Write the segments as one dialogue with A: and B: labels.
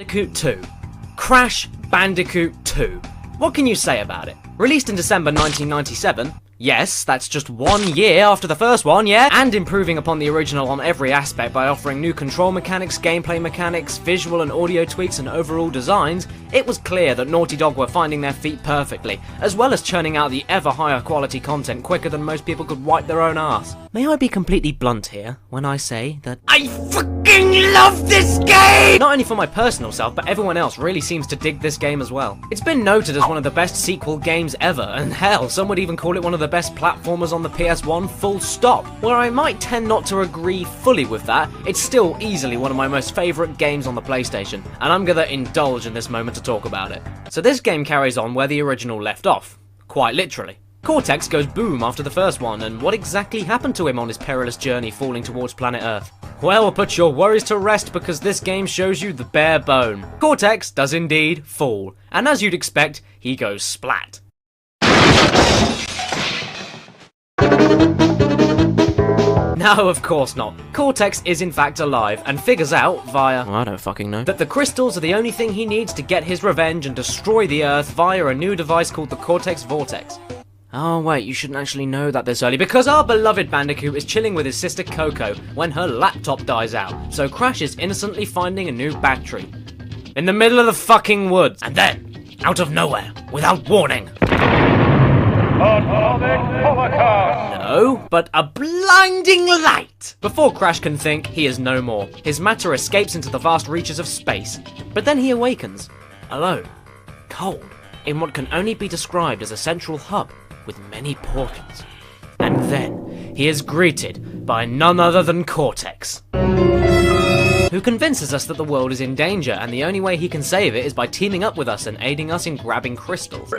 A: Bandicoot 2. Crash Bandicoot 2. What can you say about it? Released in December 1997, yes, that's just 1 year after the first one, yeah? And improving upon the original on every aspect by offering new control mechanics, gameplay mechanics, visual and audio tweaks and overall designs, it was clear that Naughty Dog were finding their feet perfectly, as well as churning out the ever higher quality content quicker than most people could wipe their own arse. May I be completely blunt here when I say that I fucking love this game! Not only for my personal self, but everyone else really seems to dig this game as well. It's been noted as one of the best sequel games ever, and hell, some would even call it one of the best platformers on the PS1, full stop. Where I might tend not to agree fully with that, it's still easily one of my most favourite games on the PlayStation, and I'm gonna indulge in this moment to talk about it. So this game carries on where the original left off, quite literally. Cortex goes boom after the first one, and what exactly happened to him on his perilous journey falling towards planet Earth? Well, put your worries to rest because this game shows you the bare bone. Cortex does indeed fall, and as you'd expect, he goes splat. No, of course not. Cortex is in fact alive, and figures out, via, I don't fucking know, that the crystals are the only thing he needs to get his revenge and destroy the Earth via a new device called the Cortex Vortex. Oh wait, you shouldn't actually know that this early, because our beloved Bandicoot is chilling with his sister Coco when her laptop dies out, so Crash is innocently finding a new battery. In the middle of the fucking woods. And then, out of nowhere, without warning, no, but a blinding light! Before Crash can think, he is no more. His matter escapes into the vast reaches of space. But then he awakens, alone, cold, in what can only be described as a central hub with many portals. And then he is greeted by none other than Cortex, who convinces us that the world is in danger and the only way he can save it is by teaming up with us and aiding us in grabbing crystals.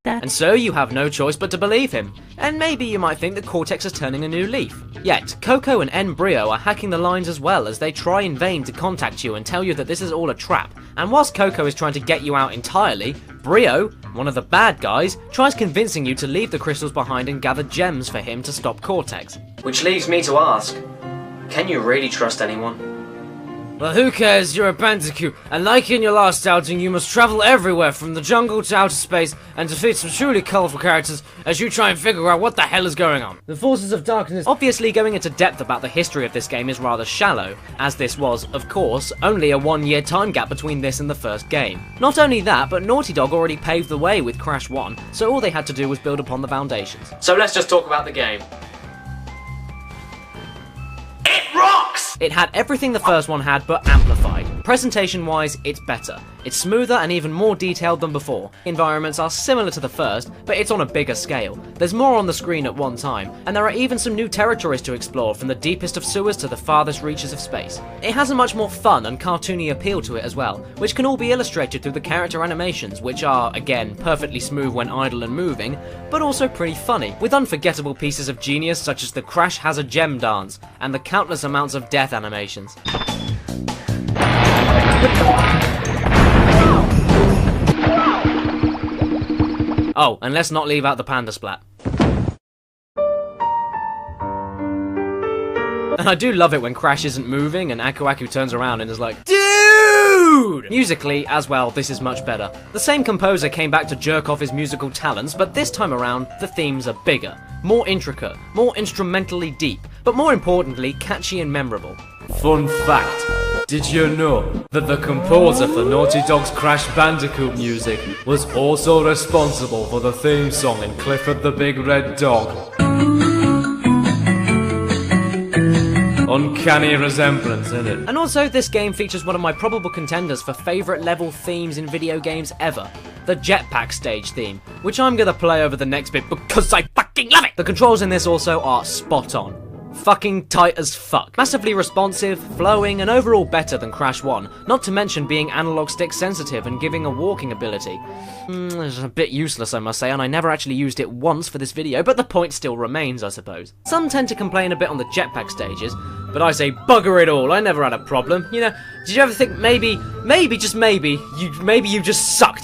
A: And so you have no choice but to believe him. And maybe you might think that Cortex is turning a new leaf. Yet, Coco and Brio are hacking the lines as well as they try in vain to contact you and tell you that this is all a trap. And whilst Coco is trying to get you out entirely, Brio, one of the bad guys, tries convincing you to leave the crystals behind and gather gems for him to stop Cortex. Which leaves me to ask, can you really trust anyone? Well, who cares? You're a bandicoot, and like in your last outing, you must travel everywhere from the jungle to outer space and defeat some truly colourful characters as you try and figure out what the hell is going on. The forces of darkness. Obviously, going into depth about the history of this game is rather shallow, as this was, of course, only a 1 year time gap between this and the first game. Not only that, but Naughty Dog already paved the way with Crash 1, so all they had to do was build upon the foundations. So let's just talk about the game. Rocks! It had everything the first one had, but amplified. Presentation-wise, it's better. It's smoother and even more detailed than before. Environments are similar to the first, but it's on a bigger scale. There's more on the screen at one time, and there are even some new territories to explore, from the deepest of sewers to the farthest reaches of space. It has a much more fun and cartoony appeal to it as well, which can all be illustrated through the character animations, which are, again, perfectly smooth when idle and moving, but also pretty funny, with unforgettable pieces of genius such as the Crash has a gem dance, and the countless amounts of death animations. Oh, and let's not leave out the panda splat. And I do love it when Crash isn't moving and Aku Aku turns around and is like, dude! Musically, as well, this is much better. The same composer came back to jerk off his musical talents, but this time around, the themes are bigger, more intricate, more instrumentally deep, but more importantly, catchy and memorable. Fun fact, did you know that the composer for Naughty Dog's Crash Bandicoot music was also responsible for the theme song in Clifford the Big Red Dog? Uncanny resemblance, isn't it? And also, this game features one of my probable contenders for favourite level themes in video games ever. The jetpack stage theme, which I'm gonna play over the next bit because I fucking love it! The controls in this also are spot on. Fucking tight as fuck. Massively responsive, flowing, and overall better than Crash 1, not to mention being analog stick sensitive and giving a walking ability. It's a bit useless, I must say, and I never actually used it once for this video, but the point still remains, I suppose. Some tend to complain a bit on the jetpack stages, But I say bugger it all, I never had a problem. You know, did you ever think maybe just maybe you just suck?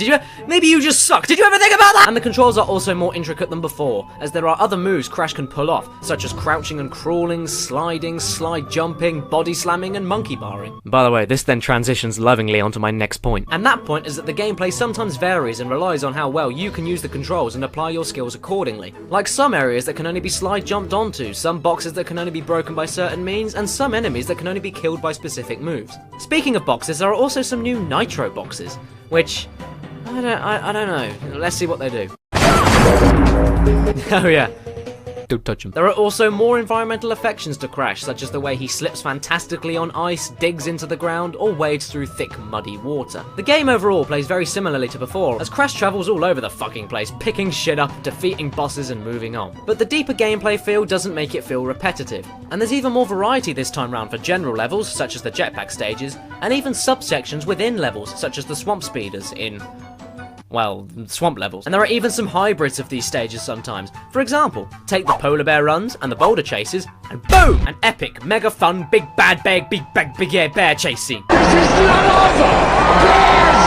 A: Maybe you just suck? Did you ever think about that? And the controls are also more intricate than before, as there are other moves Crash can pull off, such as crouching and crawling, sliding, slide jumping, body slamming, and monkey barring. By the way, this then transitions lovingly onto my next point. And that point is that the gameplay sometimes varies and relies on how well you can use the controls and apply your skills accordingly. Like some areas that can only be slide jumped onto, some boxes that can only be broken by certain means, and some enemies that can only be killed by specific moves. Speaking of boxes, there are also some new Nitro boxes, which, I don't know. Let's see what they do. Oh yeah. Don't touch him. There are also more environmental affections to Crash, such as the way he slips fantastically on ice, digs into the ground, or wades through thick, muddy water. The game overall plays very similarly to before, as Crash travels all over the fucking place, picking shit up, defeating bosses, and moving on. But the deeper gameplay feel doesn't make it feel repetitive. And there's even more variety this time round for general levels, such as the jetpack stages, and even subsections within levels, such as the swamp speeders in, well, swamp levels. And there are even some hybrids of these stages sometimes. For example, take the polar bear runs and the boulder chases, and boom! An epic, mega fun, big bad big yeah, bear chase scene.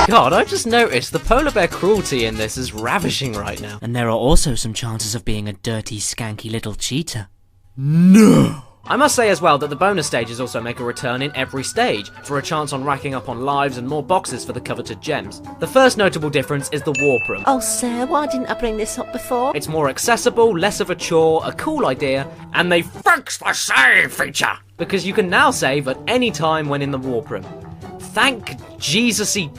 A: God, I've just noticed the polar bear cruelty in this is ravishing right now. And there are also some chances of being a dirty, skanky little cheetah. No! I must say as well that the bonus stages also make a return in every stage, for a chance on racking up on lives and more boxes for the coveted gems. The first notable difference is the warp room.
B: Oh sir, why didn't I bring this up before?
A: It's more accessible, less of a chore, a cool idea, and they fixed the save feature! Because you can now save at any time when in the warp room. Thank Jesus-y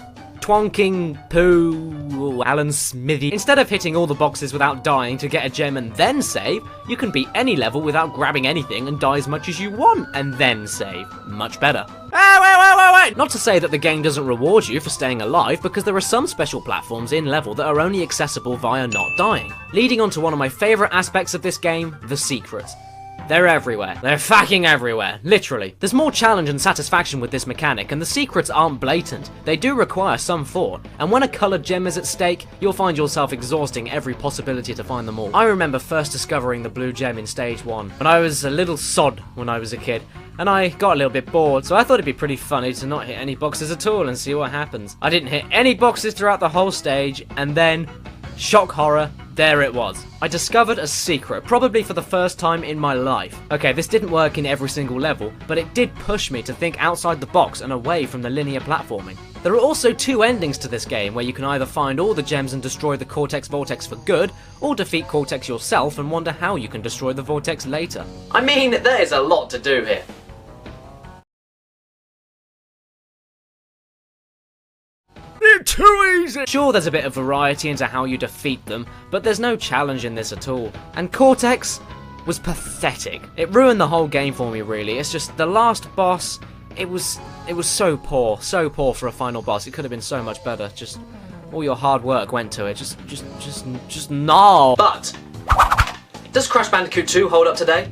A: twonking poo Alan Smithy. Instead of hitting all the boxes without dying to get a gem and then save, you can beat any level without grabbing anything and die as much as you want and then save. Much better. Wait! Not to say that the game doesn't reward you for staying alive, because there are some special platforms in level that are only accessible via not dying. Leading on to one of my favourite aspects of this game, the secrets. They're everywhere. They're fucking everywhere. Literally. There's more challenge and satisfaction with this mechanic, and the secrets aren't blatant. They do require some thought, and when a coloured gem is at stake, you'll find yourself exhausting every possibility to find them all. I remember first discovering the blue gem in stage 1, when I was a little sod when I was a kid, and I got a little bit bored, so I thought it'd be pretty funny to not hit any boxes at all and see what happens. I didn't hit any boxes throughout the whole stage, and then, shock horror, there it was. I discovered a secret, probably for the first time in my life. Okay, this didn't work in every single level, but it did push me to think outside the box and away from the linear platforming. There are also 2 endings to this game, where you can either find all the gems and destroy the Cortex Vortex for good, or defeat Cortex yourself and wonder how you can destroy the Vortex later. I mean, there is a lot to do here. Too easy! Sure, there's a bit of variety into how you defeat them, but there's no challenge in this at all. And Cortex was pathetic. It ruined the whole game for me, really. It's just the last boss, it was so poor for a final boss. It could have been so much better. Just all your hard work went to it. Just no. But does Crash Bandicoot 2 hold up today?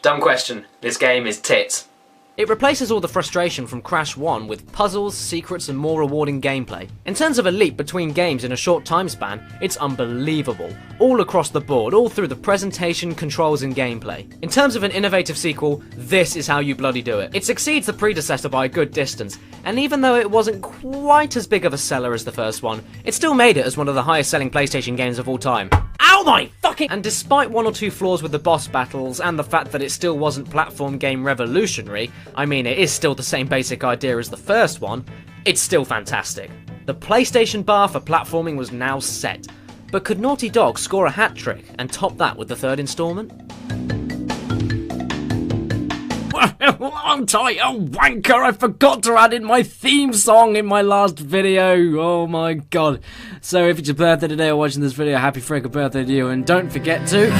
A: Dumb question. This game is tits. It replaces all the frustration from Crash 1 with puzzles, secrets, and more rewarding gameplay. In terms of a leap between games in a short time span, it's unbelievable. All across the board, all through the presentation, controls, and gameplay. In terms of an innovative sequel, this is how you bloody do it. It succeeds the predecessor by a good distance, and even though it wasn't quite as big of a seller as the first one, it still made it as one of the highest selling PlayStation games of all time. Ow my fucking— And despite 1 or 2 flaws with the boss battles, and the fact that it still wasn't platform game revolutionary, I mean, it is still the same basic idea as the first one, it's still fantastic. The PlayStation bar for platforming was now set. But could Naughty Dog score a hat trick and top that with the 3rd installment? Well, I'm tight, oh wanker, I forgot to add in my theme song in my last video, oh my god. So if it's your birthday today or watching this video, happy freaking birthday to you, and don't forget to—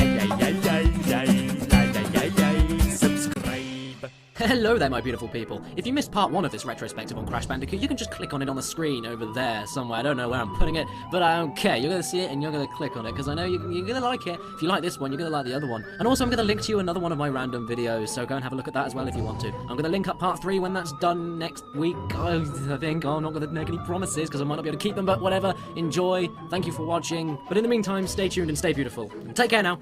A: Hello there, my beautiful people. If you missed part 1 of this retrospective on Crash Bandicoot, you can just click on it on the screen over there somewhere. I don't know where I'm putting it, but I don't care. You're going to see it and you're going to click on it, because I know you're going to like it. If you like this one, you're going to like the other one. And also, I'm going to link to you another one of my random videos, so go and have a look at that as well if you want to. I'm going to link up part 3 when that's done next week, I think. I'm not going to make any promises, because I might not be able to keep them, but whatever. Enjoy. Thank you for watching. But in the meantime, stay tuned and stay beautiful. Take care now.